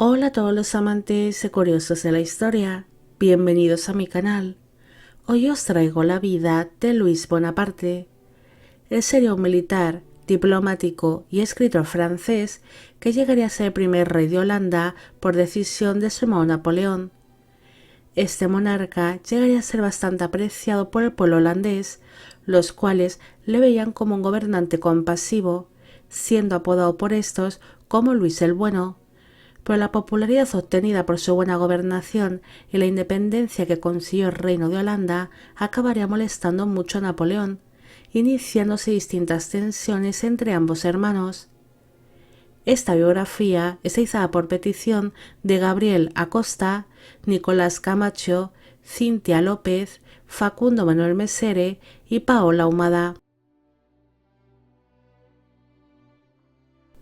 Hola a todos los amantes y curiosos de la historia, bienvenidos a mi canal. Hoy os traigo la vida de Luis Bonaparte. Él sería un militar, diplomático y escritor francés que llegaría a ser el primer rey de Holanda por decisión de su hermano Napoleón. Este monarca llegaría a ser bastante apreciado por el pueblo holandés, los cuales le veían como un gobernante compasivo, siendo apodado por estos como Luis el Bueno. Pero la popularidad obtenida por su buena gobernación y la independencia que consiguió el reino de Holanda acabaría molestando mucho a Napoleón, iniciándose distintas tensiones entre ambos hermanos. Esta biografía es realizada por petición de Gabriel Acosta, Nicolás Camacho, Cintia López, Facundo Manuel Mesere y Paola Humada.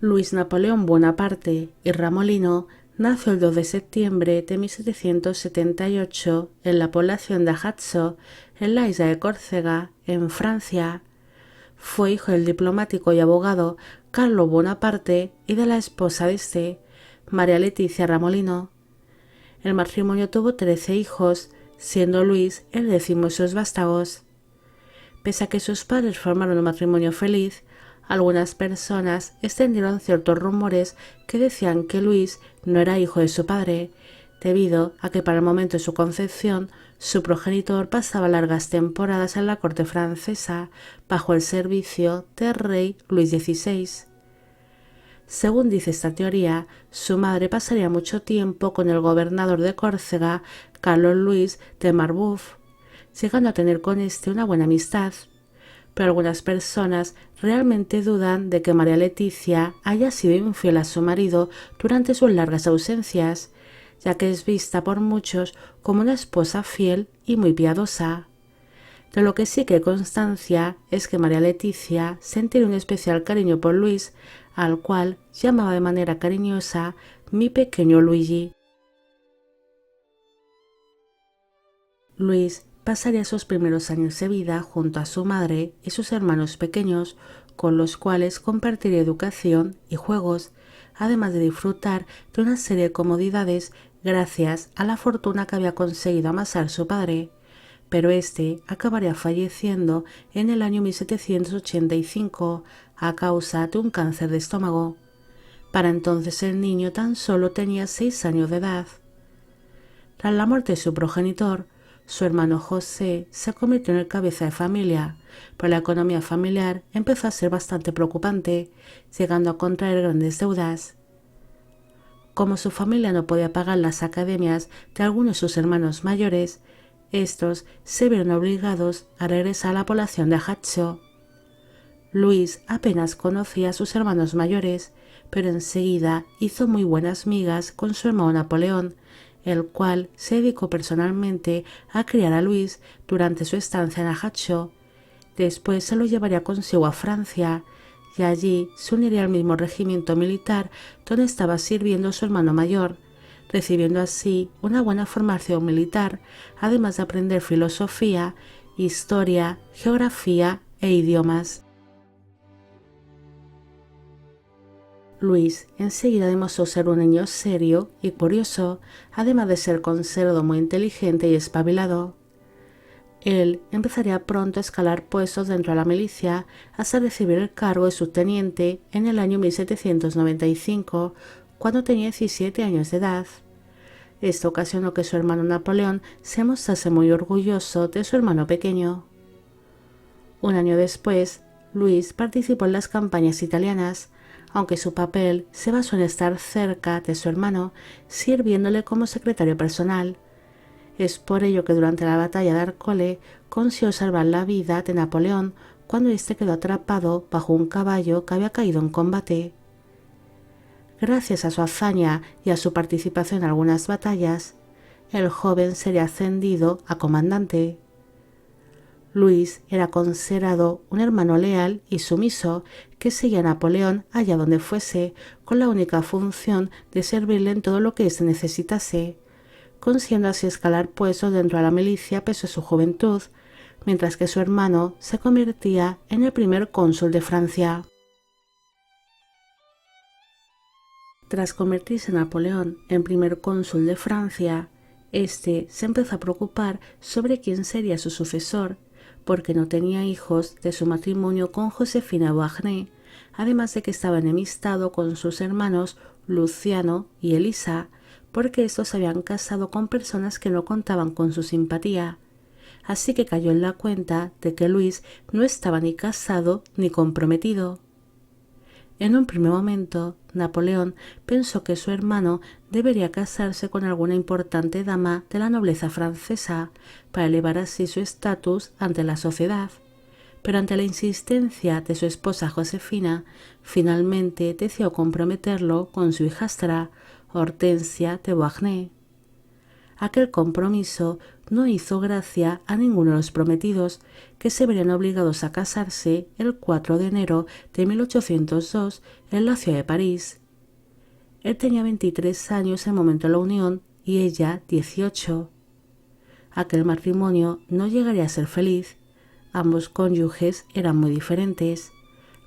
Luis Napoleón Bonaparte y Ramolino nació el 2 de septiembre de 1778 en la población de Ajaccio, en la isla de Córcega, en Francia. Fue hijo del diplomático y abogado Carlo Bonaparte y de la esposa de este, María Leticia Ramolino. El matrimonio tuvo 13 hijos, siendo Luis el 10º de sus vástagos. Pese a que sus padres formaron un matrimonio feliz, algunas personas extendieron ciertos rumores que decían que Luis no era hijo de su padre, debido a que para el momento de su concepción su progenitor pasaba largas temporadas en la corte francesa bajo el servicio del rey Luis XVI. Según dice esta teoría, su madre pasaría mucho tiempo con el gobernador de Córcega, Carlos Luis de Marbouf, llegando a tener con este una buena amistad. Pero algunas personas realmente dudan de que María Leticia haya sido infiel a su marido durante sus largas ausencias, ya que es vista por muchos como una esposa fiel y muy piadosa. De lo que sí que hay constancia es que María Leticia sentía un especial cariño por Luis, al cual llamaba de manera cariñosa mi pequeño Luigi. Luis pasaría sus primeros años de vida junto a su madre y sus hermanos pequeños, con los cuales compartiría educación y juegos, además de disfrutar de una serie de comodidades gracias a la fortuna que había conseguido amasar su padre, pero este acabaría falleciendo en el año 1785 a causa de un cáncer de estómago. Para entonces el niño tan solo tenía 6 años de edad. Tras la muerte de su progenitor, su hermano José se convirtió en el cabeza de familia, pero la economía familiar empezó a ser bastante preocupante, llegando a contraer grandes deudas. Como su familia no podía pagar las academias de algunos de sus hermanos mayores, estos se vieron obligados a regresar a la población de Ajaccio. Luis apenas conocía a sus hermanos mayores, pero enseguida hizo muy buenas migas con su hermano Napoleón, el cual se dedicó personalmente a criar a Luis durante su estancia en Ajaccio. Después se lo llevaría consigo a Francia, y allí se uniría al mismo regimiento militar donde estaba sirviendo su hermano mayor, recibiendo así una buena formación militar, además de aprender filosofía, historia, geografía e idiomas. Luis enseguida demostró ser un niño serio y curioso, además de ser considerado muy inteligente y espabilado. Él empezaría pronto a escalar puestos dentro de la milicia hasta recibir el cargo de subteniente en el año 1795, cuando tenía 17 años de edad. Esto ocasionó que su hermano Napoleón se mostrase muy orgulloso de su hermano pequeño. Un año después, Luis participó en las campañas italianas, aunque su papel se basó en estar cerca de su hermano, sirviéndole como secretario personal. Es por ello que durante la batalla de Arcole consiguió salvar la vida de Napoleón cuando éste quedó atrapado bajo un caballo que había caído en combate. Gracias a su hazaña y a su participación en algunas batallas, el joven sería ascendido a comandante. Luis era considerado un hermano leal y sumiso que seguía a Napoleón allá donde fuese, con la única función de servirle en todo lo que éste necesitase, consiguiendo así escalar puestos dentro de la milicia pese a su juventud, mientras que su hermano se convertía en el primer cónsul de Francia. Tras convertirse Napoleón en primer cónsul de Francia, este se empezó a preocupar sobre quién sería su sucesor, porque no tenía hijos de su matrimonio con Josefina Beauharnais, además de que estaba enemistado con sus hermanos Luciano y Elisa, porque estos se habían casado con personas que no contaban con su simpatía. Así que cayó en la cuenta de que Luis no estaba ni casado ni comprometido. En un primer momento, Napoleón pensó que su hermano debería casarse con alguna importante dama de la nobleza francesa para elevar así su estatus ante la sociedad, pero ante la insistencia de su esposa Josefina, finalmente decidió comprometerlo con su hijastra, Hortensia de Beauharnais. Aquel compromiso no hizo gracia a ninguno de los prometidos, que se verían obligados a casarse el 4 de enero de 1802 en la ciudad de París. Él tenía 23 años en el momento de la unión y ella 18. Aquel matrimonio no llegaría a ser feliz. Ambos cónyuges eran muy diferentes.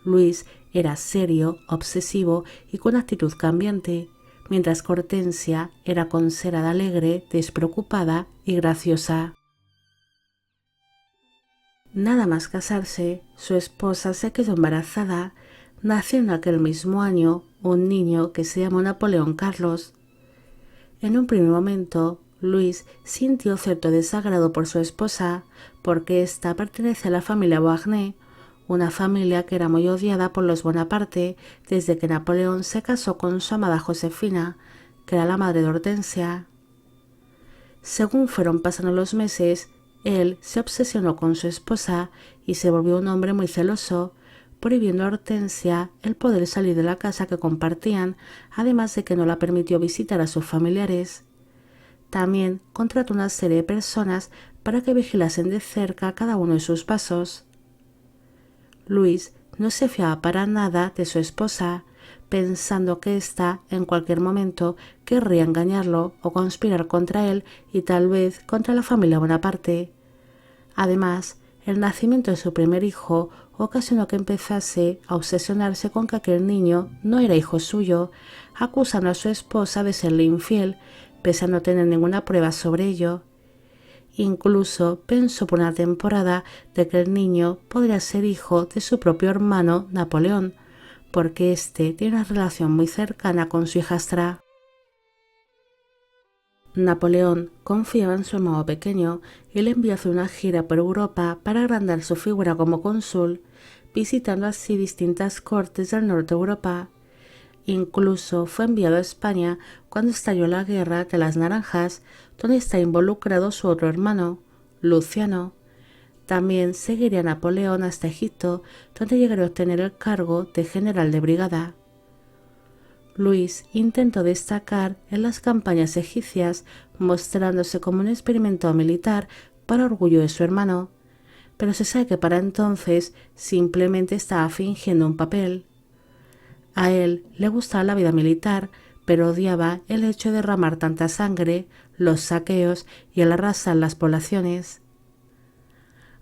Luis era serio, obsesivo y con actitud cambiante, mientras que Hortensia era considerada alegre, despreocupada y graciosa. Nada más casarse, su esposa se quedó embarazada. Nació en aquel mismo año un niño que se llamó Napoleón Carlos. En un primer momento, Luis sintió cierto desagrado por su esposa, porque ésta pertenece a la familia Beauharnais, una familia que era muy odiada por los Bonaparte desde que Napoleón se casó con su amada Josefina, que era la madre de Hortensia. Según fueron pasando los meses, él se obsesionó con su esposa y se volvió un hombre muy celoso, prohibiendo a Hortensia el poder salir de la casa que compartían, además de que no la permitió visitar a sus familiares. También contrató una serie de personas para que vigilasen de cerca cada uno de sus pasos. Luis no se fiaba para nada de su esposa, pensando que ésta en cualquier momento querría engañarlo o conspirar contra él y tal vez contra la familia Bonaparte. Además, el nacimiento de su primer hijo ocasionó que empezase a obsesionarse con que aquel niño no era hijo suyo, acusando a su esposa de serle infiel, pese a no tener ninguna prueba sobre ello. Incluso pensó por una temporada de que el niño podría ser hijo de su propio hermano Napoleón, porque éste tiene una relación muy cercana con su hijastra. Napoleón confiaba en su hermano pequeño y le envió a hacer una gira por Europa para agrandar su figura como cónsul, visitando así distintas cortes del norte de Europa. Incluso fue enviado a España cuando estalló la Guerra de las Naranjas, donde está involucrado su otro hermano, Luciano. También seguiría a Napoleón hasta Egipto, donde llegaría a obtener el cargo de general de brigada. Luis intentó destacar en las campañas egipcias, mostrándose como un experimentado militar para orgullo de su hermano, pero se sabe que para entonces simplemente estaba fingiendo un papel. A él le gustaba la vida militar, pero odiaba el hecho de derramar tanta sangre, los saqueos y el arrasar las poblaciones.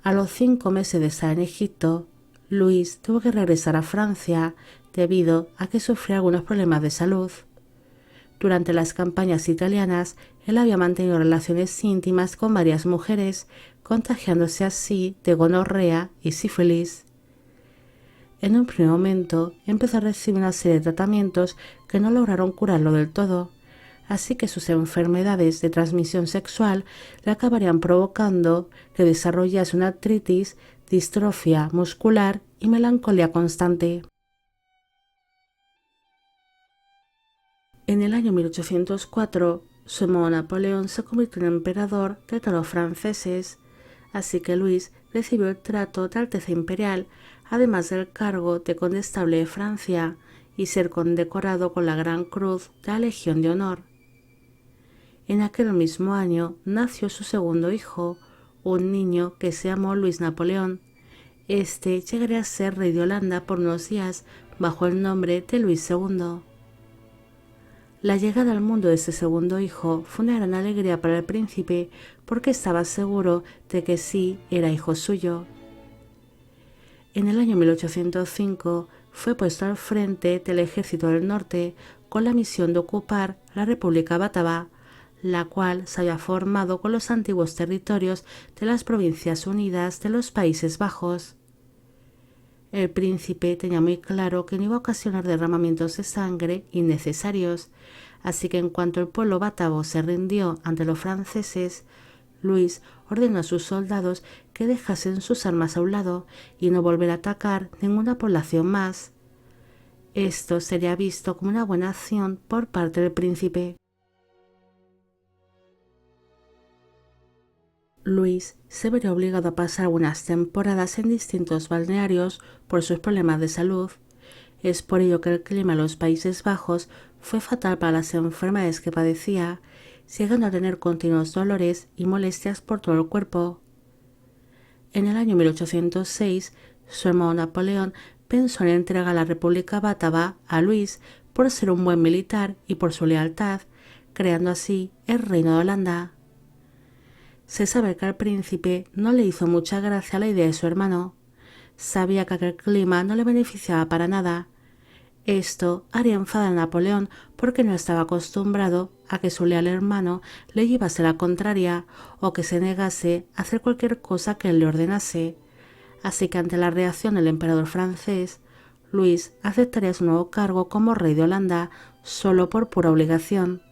A los 5 meses de estar en Egipto, Luis tuvo que regresar a Francia debido a que sufría algunos problemas de salud. Durante las campañas italianas, él había mantenido relaciones íntimas con varias mujeres, contagiándose así de gonorrea y sífilis. En un primer momento empezó a recibir una serie de tratamientos que no lograron curarlo del todo, así que sus enfermedades de transmisión sexual le acabarían provocando que desarrollase una artritis, distrofia muscular y melancolía constante. En el año 1804, su hermano Napoleón se convirtió en emperador de todos los franceses, así que Luis recibió el trato de Alteza Imperial, además del cargo de condestable de Francia y ser condecorado con la Gran Cruz de la Legión de Honor. En aquel mismo año nació su segundo hijo, un niño que se llamó Luis Napoleón. Este llegaría a ser rey de Holanda por unos días bajo el nombre de Luis II. La llegada al mundo de este segundo hijo fue una gran alegría para el príncipe porque estaba seguro de que sí era hijo suyo. En el año 1805 fue puesto al frente del ejército del norte con la misión de ocupar la República Bátava, la cual se había formado con los antiguos territorios de las Provincias Unidas de los Países Bajos. El príncipe tenía muy claro que no iba a ocasionar derramamientos de sangre innecesarios, así que en cuanto el pueblo bátavo se rindió ante los franceses, Luis ordenó a sus soldados que dejasen sus armas a un lado y no volver a atacar ninguna población más. Esto sería visto como una buena acción por parte del príncipe. Luis se vería obligado a pasar algunas temporadas en distintos balnearios por sus problemas de salud. Es por ello que el clima en los Países Bajos fue fatal para las enfermedades que padecía, llegando a tener continuos dolores y molestias por todo el cuerpo. En el año 1806, su hermano Napoleón pensó en entregar la República Bátava a Luis por ser un buen militar y por su lealtad, creando así el Reino de Holanda. Se sabe que al príncipe no le hizo mucha gracia la idea de su hermano. Sabía que aquel clima no le beneficiaba para nada. Esto haría enfadar a Napoleón porque no estaba acostumbrado a que su leal hermano le llevase la contraria o que se negase a hacer cualquier cosa que él le ordenase. Así que ante la reacción del emperador francés, Luis aceptaría su nuevo cargo como rey de Holanda solo por pura obligación.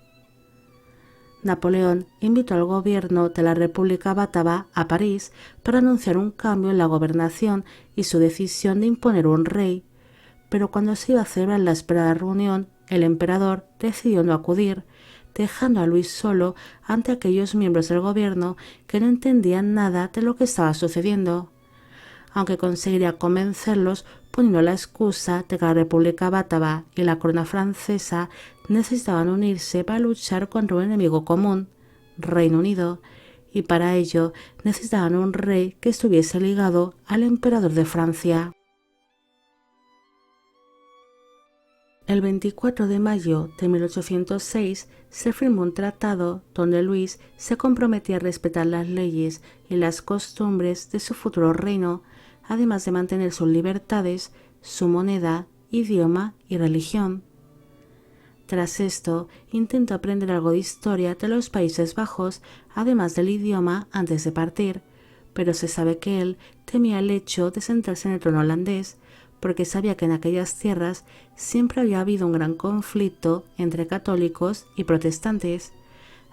Napoleón invitó al gobierno de la República Bátava a París para anunciar un cambio en la gobernación y su decisión de imponer un rey, pero cuando se iba a celebrar la esperada reunión, el emperador decidió no acudir, dejando a Luis solo ante aquellos miembros del gobierno que no entendían nada de lo que estaba sucediendo. Aunque conseguiría convencerlos poniendo la excusa de que la República Bátava y la corona francesa necesitaban unirse para luchar contra un enemigo común, Reino Unido, y para ello necesitaban un rey que estuviese ligado al emperador de Francia. El 24 de mayo de 1806 se firmó un tratado donde Luis se comprometía a respetar las leyes y las costumbres de su futuro reino, además de mantener sus libertades, su moneda, idioma y religión. Tras esto, intentó aprender algo de historia de los Países Bajos, además del idioma, antes de partir, pero se sabe que él temía el hecho de sentarse en el trono holandés, porque sabía que en aquellas tierras siempre había habido un gran conflicto entre católicos y protestantes,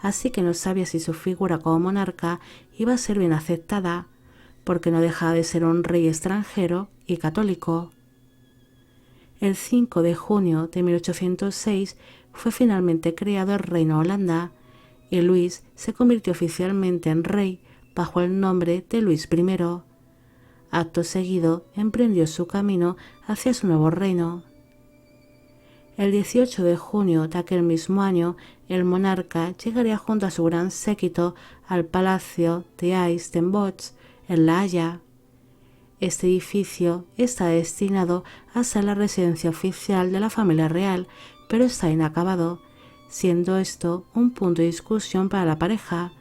así que no sabía si su figura como monarca iba a ser bien aceptada, porque no dejaba de ser un rey extranjero y católico. El 5 de junio de 1806 fue finalmente creado el Reino de Holanda, y Luis se convirtió oficialmente en rey bajo el nombre de Luis I. Acto seguido emprendió su camino hacia su nuevo reino. El 18 de junio de aquel mismo año, el monarca llegaría junto a su gran séquito al Palacio de Ais ten Bosch, en La Haya. Este edificio está destinado a ser la residencia oficial de la familia real, pero está inacabado, siendo esto un punto de discusión para la pareja,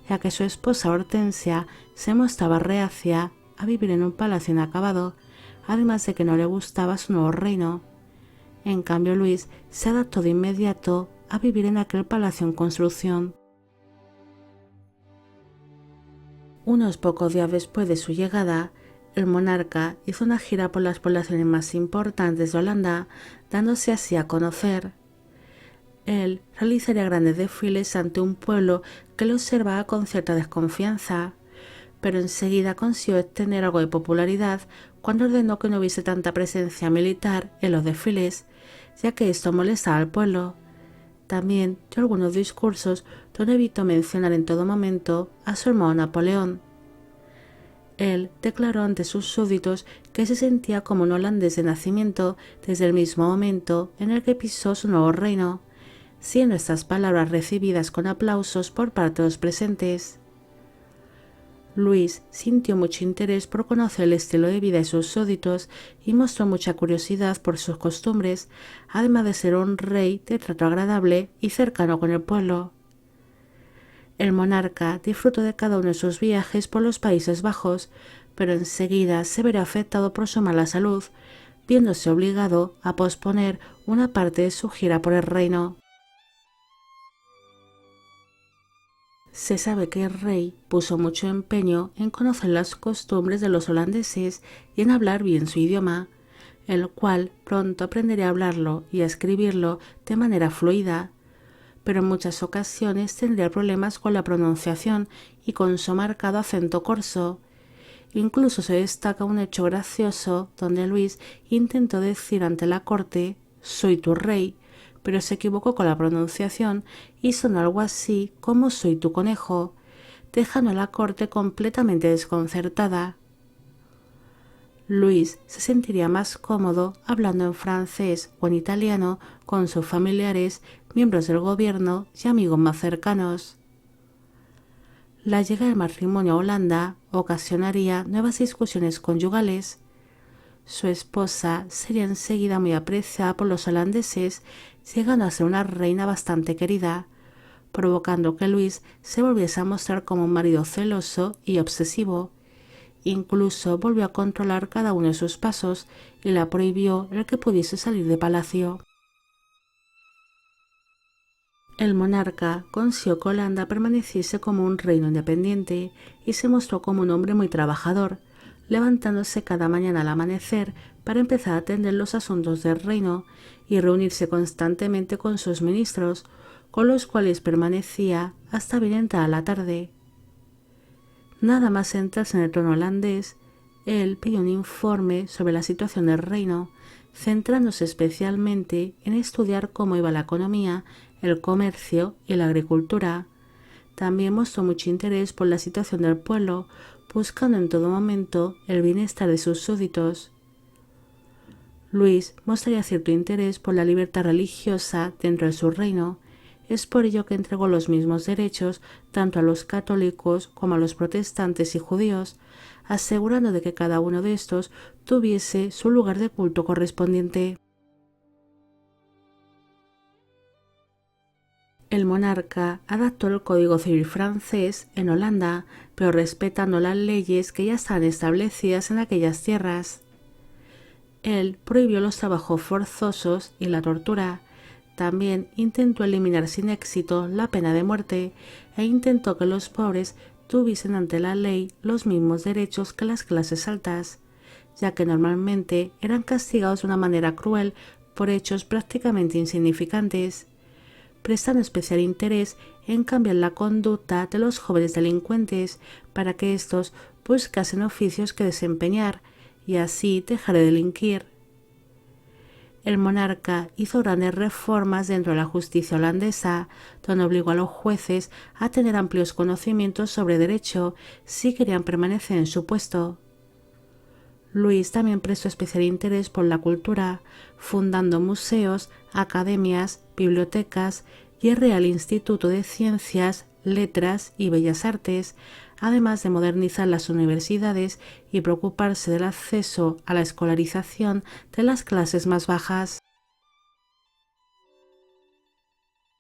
ya que su esposa Hortensia se mostraba reacia a vivir en un palacio inacabado, además de que no le gustaba su nuevo reino. En cambio, Luis se adaptó de inmediato a vivir en aquel palacio en construcción. Unos pocos días después de su llegada, el monarca hizo una gira por las poblaciones más importantes de Holanda, dándose así a conocer. Él realizaría grandes desfiles ante un pueblo que lo observaba con cierta desconfianza, pero enseguida consiguió obtener algo de popularidad cuando ordenó que no hubiese tanta presencia militar en los desfiles, ya que esto molestaba al pueblo. También dio algunos discursos donde evitó mencionar en todo momento a su hermano Napoleón. Él declaró ante sus súbditos que se sentía como un holandés de nacimiento desde el mismo momento en el que pisó su nuevo reino, siendo estas palabras recibidas con aplausos por parte de los presentes. Luis sintió mucho interés por conocer el estilo de vida de sus súbditos y mostró mucha curiosidad por sus costumbres, además de ser un rey de trato agradable y cercano con el pueblo. El monarca disfrutó de cada uno de sus viajes por los Países Bajos, pero enseguida se verá afectado por su mala salud, viéndose obligado a posponer una parte de su gira por el reino. Se sabe que el rey puso mucho empeño en conocer las costumbres de los holandeses y en hablar bien su idioma, el cual pronto aprendería a hablarlo y a escribirlo de manera fluida, pero en muchas ocasiones tendría problemas con la pronunciación y con su marcado acento corso. Incluso se destaca un hecho gracioso donde Luis intentó decir ante la corte «soy tu rey», pero se equivocó con la pronunciación y sonó algo así como «soy tu conejo», dejando a la corte completamente desconcertada. Luis se sentiría más cómodo hablando en francés o en italiano con sus familiares, miembros del gobierno y amigos más cercanos. La llegada del matrimonio a Holanda ocasionaría nuevas discusiones conyugales. Su esposa sería enseguida muy apreciada por los holandeses, llegando a ser una reina bastante querida, provocando que Luis se volviese a mostrar como un marido celoso y obsesivo. Incluso volvió a controlar cada uno de sus pasos y la prohibió el que pudiese salir de palacio. El monarca consiguió que Holanda permaneciese como un reino independiente y se mostró como un hombre muy trabajador, levantándose cada mañana al amanecer para empezar a atender los asuntos del reino y reunirse constantemente con sus ministros, con los cuales permanecía hasta bien entrada la tarde. Nada más sentarse en el trono holandés, él pidió un informe sobre la situación del reino, centrándose especialmente en estudiar cómo iba la economía, el comercio y la agricultura. También mostró mucho interés por la situación del pueblo, buscando en todo momento el bienestar de sus súbditos. Luis mostraría cierto interés por la libertad religiosa dentro de su reino. Es por ello que entregó los mismos derechos tanto a los católicos como a los protestantes y judíos, asegurando de que cada uno de estos tuviese su lugar de culto correspondiente. El monarca adaptó el Código Civil francés en Holanda, pero respetando las leyes que ya estaban establecidas en aquellas tierras. Él prohibió los trabajos forzosos y la tortura. También intentó eliminar sin éxito la pena de muerte e intentó que los pobres tuviesen ante la ley los mismos derechos que las clases altas, ya que normalmente eran castigados de una manera cruel por hechos prácticamente insignificantes, prestando especial interés en cambiar la conducta de los jóvenes delincuentes para que éstos buscasen oficios que desempeñar y así dejar de delinquir. El monarca hizo grandes reformas dentro de la justicia holandesa, donde obligó a los jueces a tener amplios conocimientos sobre derecho si querían permanecer en su puesto. Luis también prestó especial interés por la cultura, fundando museos, academias, bibliotecas y el Real Instituto de Ciencias, Letras y Bellas Artes, además de modernizar las universidades y preocuparse del acceso a la escolarización de las clases más bajas.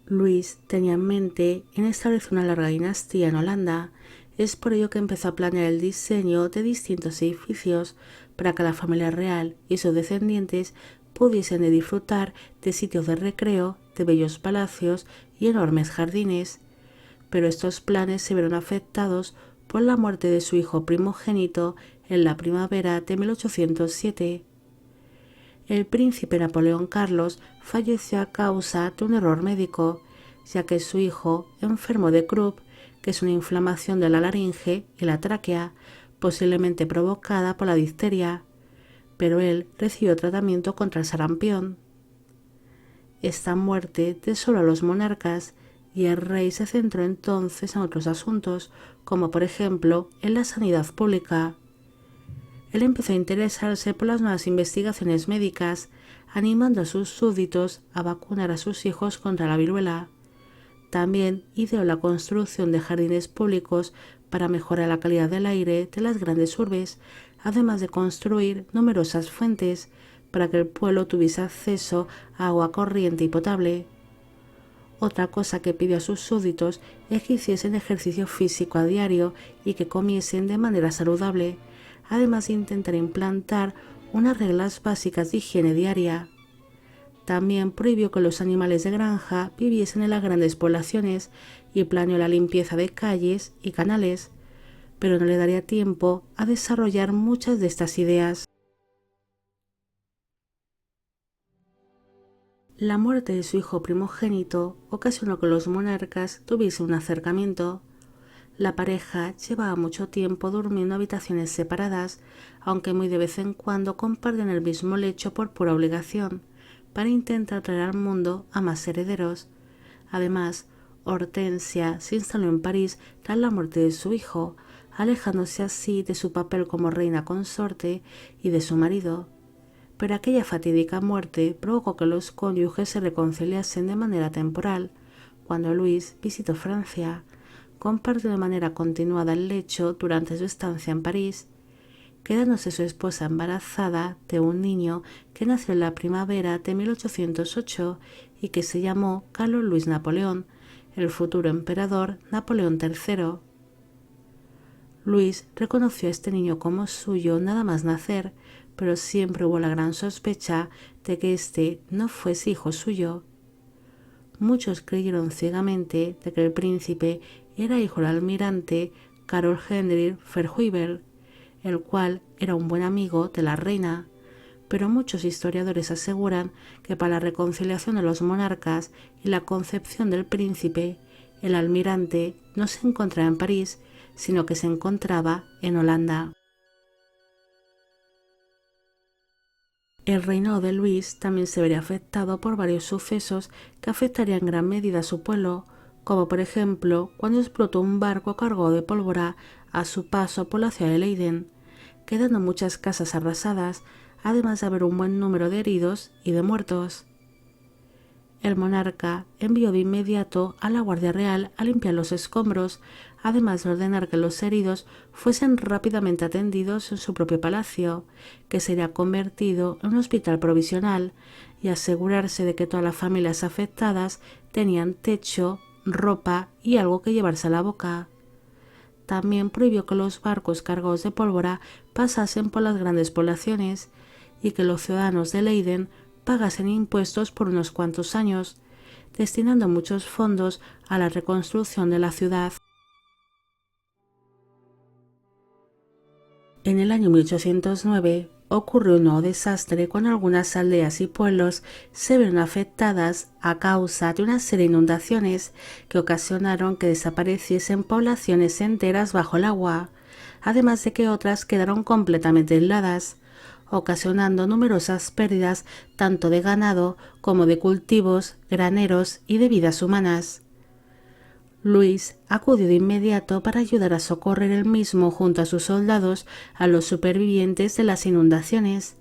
Luis tenía en mente en establecer una larga dinastía en Holanda. Es por ello que empezó a planear el diseño de distintos edificios para que la familia real y sus descendientes pudiesen disfrutar de sitios de recreo, de bellos palacios y enormes jardines. Pero estos planes se vieron afectados por la muerte de su hijo primogénito en la primavera de 1807. El príncipe Napoleón Carlos falleció a causa de un error médico, ya que su hijo enfermó de Krupp, que es una inflamación de la laringe y la tráquea, posiblemente provocada por la difteria, pero él recibió tratamiento contra el sarampión. Esta muerte desoló a los monarcas y el rey se centró entonces en otros asuntos, como por ejemplo en la sanidad pública. Él empezó a interesarse por las nuevas investigaciones médicas, animando a sus súbditos a vacunar a sus hijos contra la viruela. También ideó la construcción de jardines públicos para mejorar la calidad del aire de las grandes urbes, además de construir numerosas fuentes para que el pueblo tuviese acceso a agua corriente y potable. Otra cosa que pidió a sus súbditos es que hiciesen ejercicio físico a diario y que comiesen de manera saludable, además de intentar implantar unas reglas básicas de higiene diaria. También prohibió que los animales de granja viviesen en las grandes poblaciones y planeó la limpieza de calles y canales, pero no le daría tiempo a desarrollar muchas de estas ideas. La muerte de su hijo primogénito ocasionó que los monarcas tuviesen un acercamiento. La pareja llevaba mucho tiempo durmiendo en habitaciones separadas, aunque muy de vez en cuando comparten el mismo lecho por pura obligación, para intentar traer al mundo a más herederos. Además, Hortensia se instaló en París tras la muerte de su hijo, alejándose así de su papel como reina consorte y de su marido. Pero aquella fatídica muerte provocó que los cónyuges se reconciliasen de manera temporal. Cuando Luis visitó Francia, compartió de manera continuada el lecho durante su estancia en París, quedándose su esposa embarazada de un niño que nació en la primavera de 1808 y que se llamó Carlos Luis Napoleón, el futuro emperador Napoleón III. Luis reconoció a este niño como suyo nada más nacer, pero siempre hubo la gran sospecha de que éste no fuese hijo suyo. Muchos creyeron ciegamente de que el príncipe era hijo del almirante Karl Heinrich Verheuvel, el cual era un buen amigo de la reina, pero muchos historiadores aseguran que para la reconciliación de los monarcas y la concepción del príncipe, el almirante no se encontraba en París, sino que se encontraba en Holanda. El reinado de Luis también se vería afectado por varios sucesos que afectarían en gran medida a su pueblo, como por ejemplo cuando explotó un barco cargado de pólvora a su paso por la ciudad de Leiden, quedando muchas casas arrasadas, además de haber un buen número de heridos y de muertos. El monarca envió de inmediato a la Guardia Real a limpiar los escombros, además de ordenar que los heridos fuesen rápidamente atendidos en su propio palacio, que sería convertido en un hospital provisional, y asegurarse de que todas las familias afectadas tenían techo, ropa y algo que llevarse a la boca. También prohibió que los barcos cargados de pólvora pasasen por las grandes poblaciones y que los ciudadanos de Leiden pagasen impuestos por unos cuantos años, destinando muchos fondos a la reconstrucción de la ciudad. En el año 1809 ocurrió un nuevo desastre cuando algunas aldeas y pueblos se vieron afectadas a causa de una serie de inundaciones que ocasionaron que desapareciesen poblaciones enteras bajo el agua, además de que otras quedaron completamente aisladas, ocasionando numerosas pérdidas tanto de ganado como de cultivos, graneros y de vidas humanas. Luis acudió de inmediato para ayudar a socorrer él mismo junto a sus soldados a los supervivientes de las inundaciones.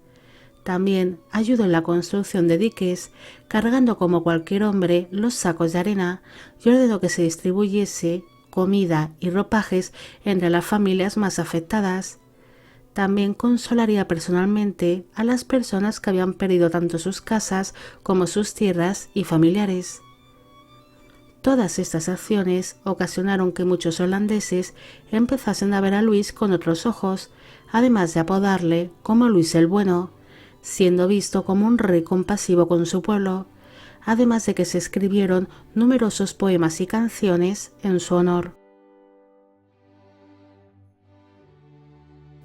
También ayudó en la construcción de diques, cargando como cualquier hombre los sacos de arena, y ordenó que se distribuyese comida y ropajes entre las familias más afectadas. También consolaría personalmente a las personas que habían perdido tanto sus casas como sus tierras y familiares. Todas estas acciones ocasionaron que muchos holandeses empezasen a ver a Luis con otros ojos, además de apodarle como Luis el Bueno, siendo visto como un rey compasivo con su pueblo, además de que se escribieron numerosos poemas y canciones en su honor.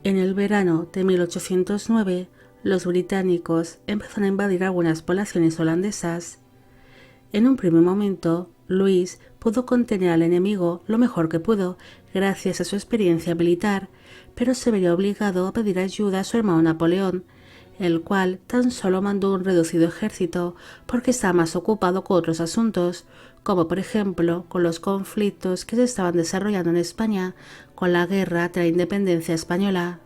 En el verano de 1809, los británicos empezaron a invadir algunas poblaciones holandesas. En un primer momento, Luis pudo contener al enemigo lo mejor que pudo, gracias a su experiencia militar, pero se vería obligado a pedir ayuda a su hermano Napoleón, el cual tan solo mandó un reducido ejército porque estaba más ocupado con otros asuntos, como por ejemplo con los conflictos que se estaban desarrollando en España con la guerra de la independencia española.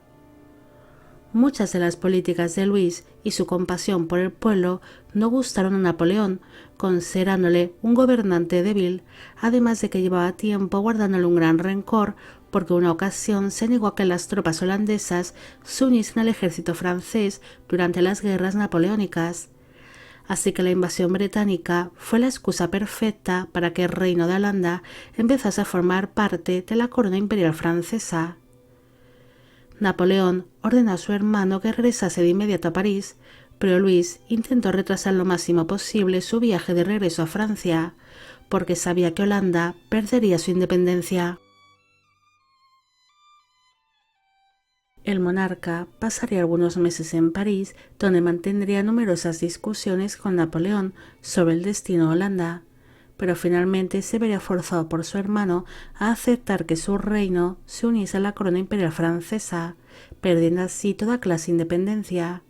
Muchas de las políticas de Luis y su compasión por el pueblo no gustaron a Napoleón, considerándole un gobernante débil, además de que llevaba tiempo guardándole un gran rencor porque una ocasión se negó a que las tropas holandesas se uniesen al ejército francés durante las guerras napoleónicas. Así que la invasión británica fue la excusa perfecta para que el reino de Holanda empezase a formar parte de la corona imperial francesa. Napoleón ordenó a su hermano que regresase de inmediato a París, pero Luis intentó retrasar lo máximo posible su viaje de regreso a Francia, porque sabía que Holanda perdería su independencia. El monarca pasaría algunos meses en París, donde mantendría numerosas discusiones con Napoleón sobre el destino de Holanda, pero finalmente se vería forzado por su hermano a aceptar que su reino se uniese a la corona imperial francesa, perdiendo así toda clase de independencia.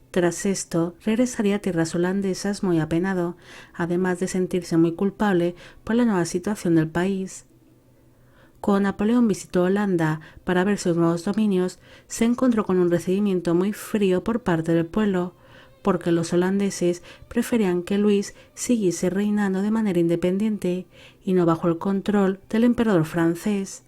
Tras esto, regresaría a tierras holandesas muy apenado, además de sentirse muy culpable por la nueva situación del país. Cuando Napoleón visitó Holanda para ver sus nuevos dominios, se encontró con un recibimiento muy frío por parte del pueblo, porque los holandeses preferían que Luis siguiese reinando de manera independiente y no bajo el control del emperador francés.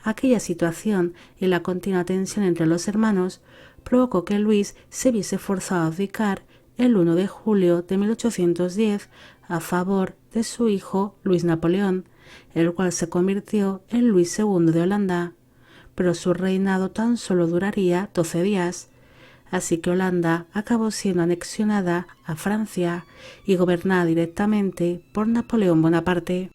Aquella situación y la continua tensión entre los hermanos provocó que Luis se viese forzado a abdicar el 1 de julio de 1810 a favor de su hijo Luis Napoleón, el cual se convirtió en Luis II de Holanda, pero su reinado tan solo duraría 12 días, así que Holanda acabó siendo anexionada a Francia y gobernada directamente por Napoleón Bonaparte.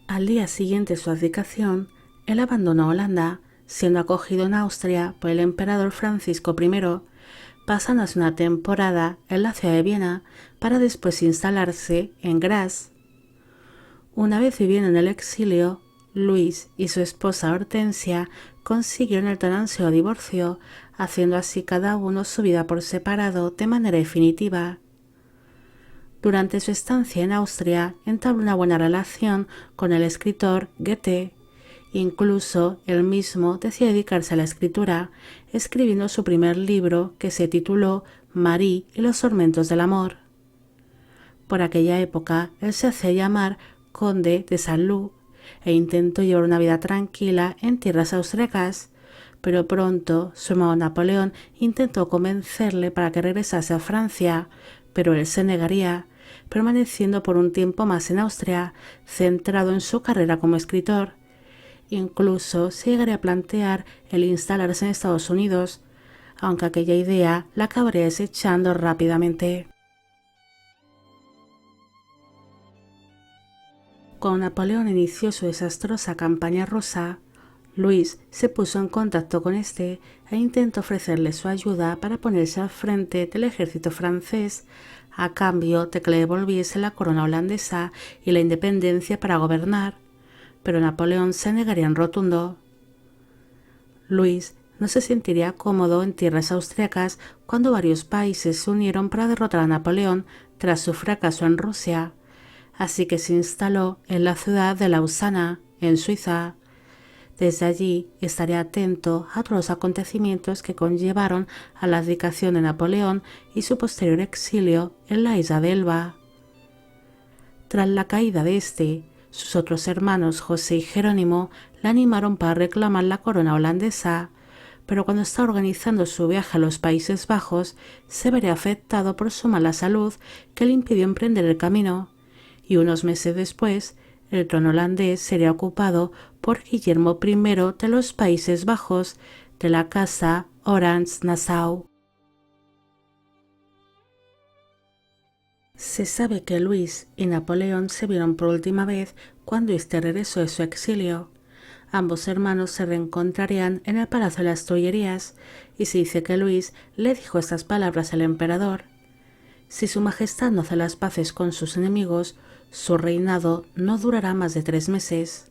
Al día siguiente de su abdicación, él abandonó Holanda, siendo acogido en Austria por el emperador Francisco I, pasándose una temporada en la ciudad de Viena para después instalarse en Graz. Una vez viviendo en el exilio, Luis y su esposa Hortensia consiguieron el tan ansiado divorcio, haciendo así cada uno su vida por separado de manera definitiva. Durante su estancia en Austria entabló una buena relación con el escritor Goethe. Incluso él mismo decidió dedicarse a la escritura, escribiendo su primer libro, que se tituló Marie y los tormentos del amor. Por aquella época él se hacía llamar conde de Saint-Lô e intentó llevar una vida tranquila en tierras austriacas, pero pronto su hermano Napoleón intentó convencerle para que regresase a Francia, pero él se negaría, permaneciendo por un tiempo más en Austria, centrado en su carrera como escritor. Incluso se llegaría a plantear el instalarse en Estados Unidos, aunque aquella idea la acabaría desechando rápidamente. Cuando Napoleón inició su desastrosa campaña rusa, Luis se puso en contacto con este e intentó ofrecerle su ayuda para ponerse al frente del ejército francés a cambio de que le devolviese la corona holandesa y la independencia para gobernar, pero Napoleón se negaría en rotundo. Luis no se sentiría cómodo en tierras austriacas cuando varios países se unieron para derrotar a Napoleón tras su fracaso en Rusia, así que se instaló en la ciudad de Lausana, en Suiza. Desde allí estaría atento a todos los acontecimientos que conllevaron a la abdicación de Napoleón y su posterior exilio en la isla de Elba. Tras la caída de este, sus otros hermanos José y Jerónimo le animaron para reclamar la corona holandesa, pero cuando estaba organizando su viaje a los Países Bajos se vería afectado por su mala salud que le impidió emprender el camino, y unos meses después el trono holandés sería ocupado por Guillermo I de los Países Bajos, de la casa Orange-Nassau. Se sabe que Luis y Napoleón se vieron por última vez cuando éste regresó de su exilio. Ambos hermanos se reencontrarían en el Palacio de las Tullerías y se dice que Luis le dijo estas palabras al emperador: «Si su majestad no hace las paces con sus enemigos, su reinado no durará más de 3 meses».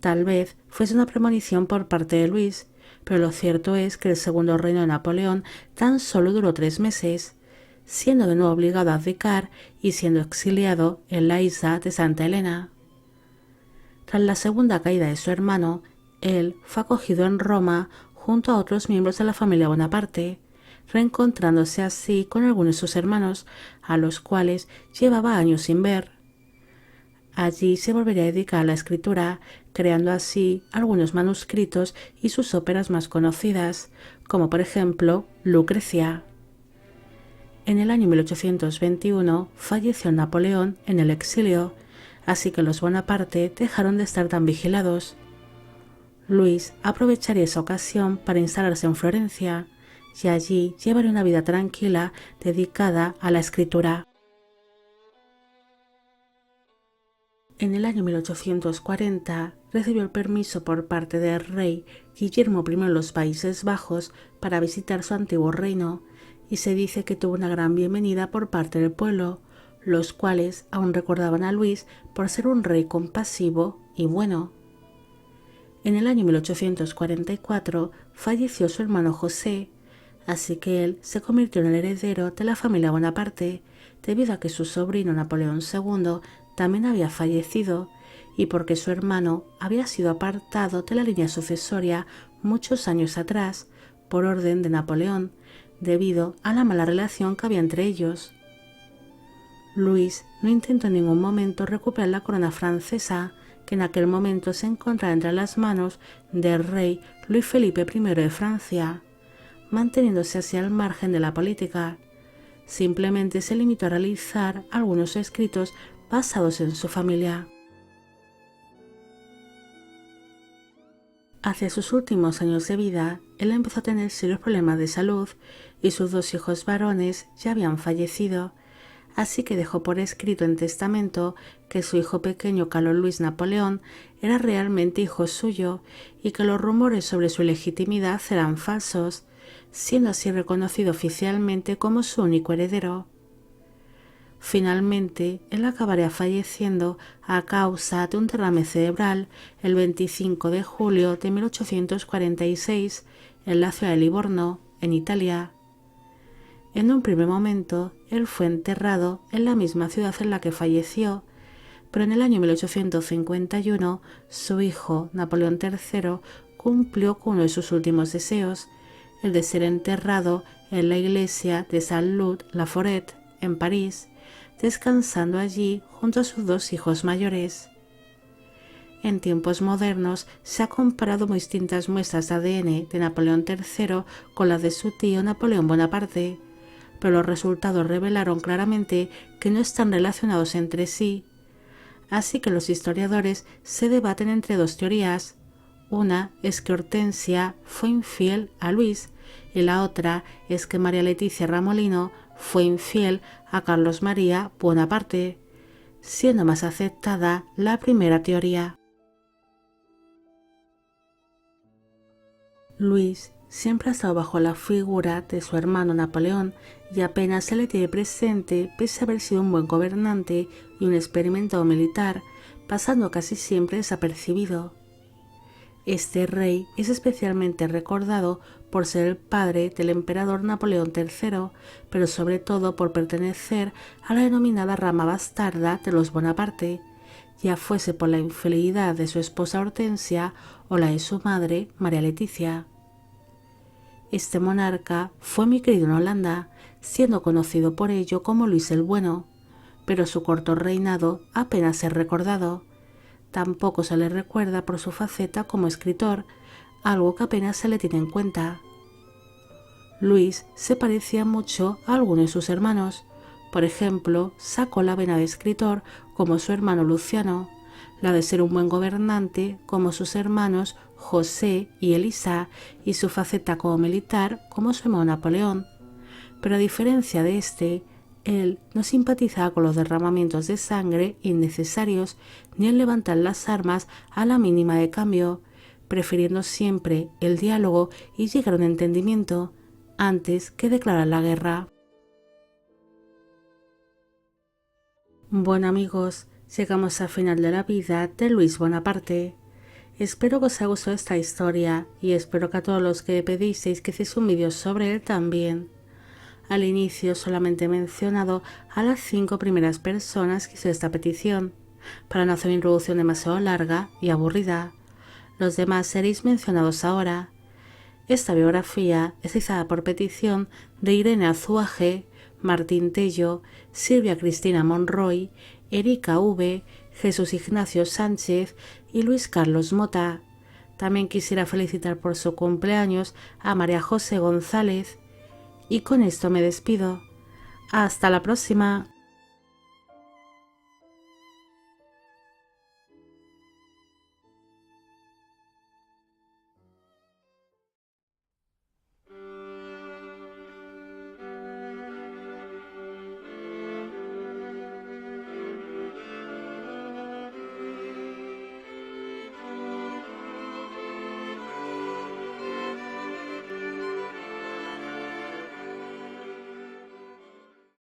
Tal vez fuese una premonición por parte de Luis, pero lo cierto es que el segundo reino de Napoleón tan solo duró 3 meses, siendo de nuevo obligado a abdicar y siendo exiliado en la isla de Santa Elena. Tras la segunda caída de su hermano, él fue acogido en Roma junto a otros miembros de la familia Bonaparte, reencontrándose así con algunos de sus hermanos, a los cuales llevaba años sin ver. Allí se volvería a dedicar a la escritura, creando así algunos manuscritos y sus óperas más conocidas, como por ejemplo Lucrecia. En el año 1821 falleció Napoleón en el exilio, así que los Bonaparte dejaron de estar tan vigilados. Luis aprovecharía esa ocasión para instalarse en Florencia y allí llevaría una vida tranquila dedicada a la escritura. En el año 1840 recibió el permiso por parte del rey Guillermo I en los Países Bajos para visitar su antiguo reino, y se dice que tuvo una gran bienvenida por parte del pueblo, los cuales aún recordaban a Luis por ser un rey compasivo y bueno. En el año 1844 falleció su hermano José, así que él se convirtió en el heredero de la familia Bonaparte, debido a que su sobrino Napoleón II también había fallecido y porque su hermano había sido apartado de la línea sucesoria muchos años atrás por orden de Napoleón, debido a la mala relación que había entre ellos. Luis no intentó en ningún momento recuperar la corona francesa, que en aquel momento se encontraba entre las manos del rey Luis Felipe I de Francia, manteniéndose así al margen de la política. Simplemente se limitó a realizar algunos escritos basados en su familia. Hacia sus últimos años de vida, él empezó a tener serios problemas de salud y sus 2 hijos varones ya habían fallecido, así que dejó por escrito en testamento que su hijo pequeño Carlos Luis Napoleón era realmente hijo suyo y que los rumores sobre su legitimidad eran falsos, siendo así reconocido oficialmente como su único heredero. Finalmente, él acabaría falleciendo a causa de un derrame cerebral el 25 de julio de 1846 en la ciudad de Livorno, en Italia. En un primer momento, él fue enterrado en la misma ciudad en la que falleció, pero en el año 1851 su hijo, Napoleón III, cumplió con uno de sus últimos deseos, el de ser enterrado en la iglesia de Saint-Lô-la-Forêt, en París, descansando allí junto a sus 2 hijos mayores. En tiempos modernos se ha comparado muy distintas muestras de ADN de Napoleón III con las de su tío Napoleón Bonaparte, pero los resultados revelaron claramente que no están relacionados entre sí. Así que los historiadores se debaten entre 2 teorías. Una es que Hortensia fue infiel a Luis y la otra es que María Leticia Ramolino fue infiel a Carlos María Bonaparte, siendo más aceptada la primera teoría. Luis siempre ha estado bajo la figura de su hermano Napoleón y apenas se le tiene presente pese a haber sido un buen gobernante y un experimentado militar, pasando casi siempre desapercibido. Este rey es especialmente recordado por ser el padre del emperador Napoleón III, pero sobre todo por pertenecer a la denominada rama bastarda de los Bonaparte, ya fuese por la infidelidad de su esposa Hortensia o la de su madre María Leticia. Este monarca fue muy querido en Holanda, siendo conocido por ello como Luis el Bueno, pero su corto reinado apenas es recordado. Tampoco se le recuerda por su faceta como escritor, algo que apenas se le tiene en cuenta. Luis se parecía mucho a algunos de sus hermanos. Por ejemplo, sacó la vena de escritor como su hermano Luciano, la de ser un buen gobernante como sus hermanos José y Elisa, y su faceta como militar como su hermano Napoleón. Pero a diferencia de este, él no simpatizaba con los derramamientos de sangre innecesarios ni en levantar las armas a la mínima de cambio, prefiriendo siempre el diálogo y llegar a un entendimiento antes que declarar la guerra. Bueno amigos, llegamos al final de la vida de Luis Bonaparte. Espero que os haya gustado esta historia y espero que a todos los que pedisteis que hiciese un vídeo sobre él también. Al inicio solamente he mencionado a las 5 primeras personas que hizo esta petición, para no hacer una introducción demasiado larga y aburrida. Los demás seréis mencionados ahora. Esta biografía es realizada por petición de Irene Azuaje, Martín Tello, Silvia Cristina Monroy, Erika V, Jesús Ignacio Sánchez y Luis Carlos Mota. También quisiera felicitar por su cumpleaños a María José González. Y con esto me despido. Hasta la próxima.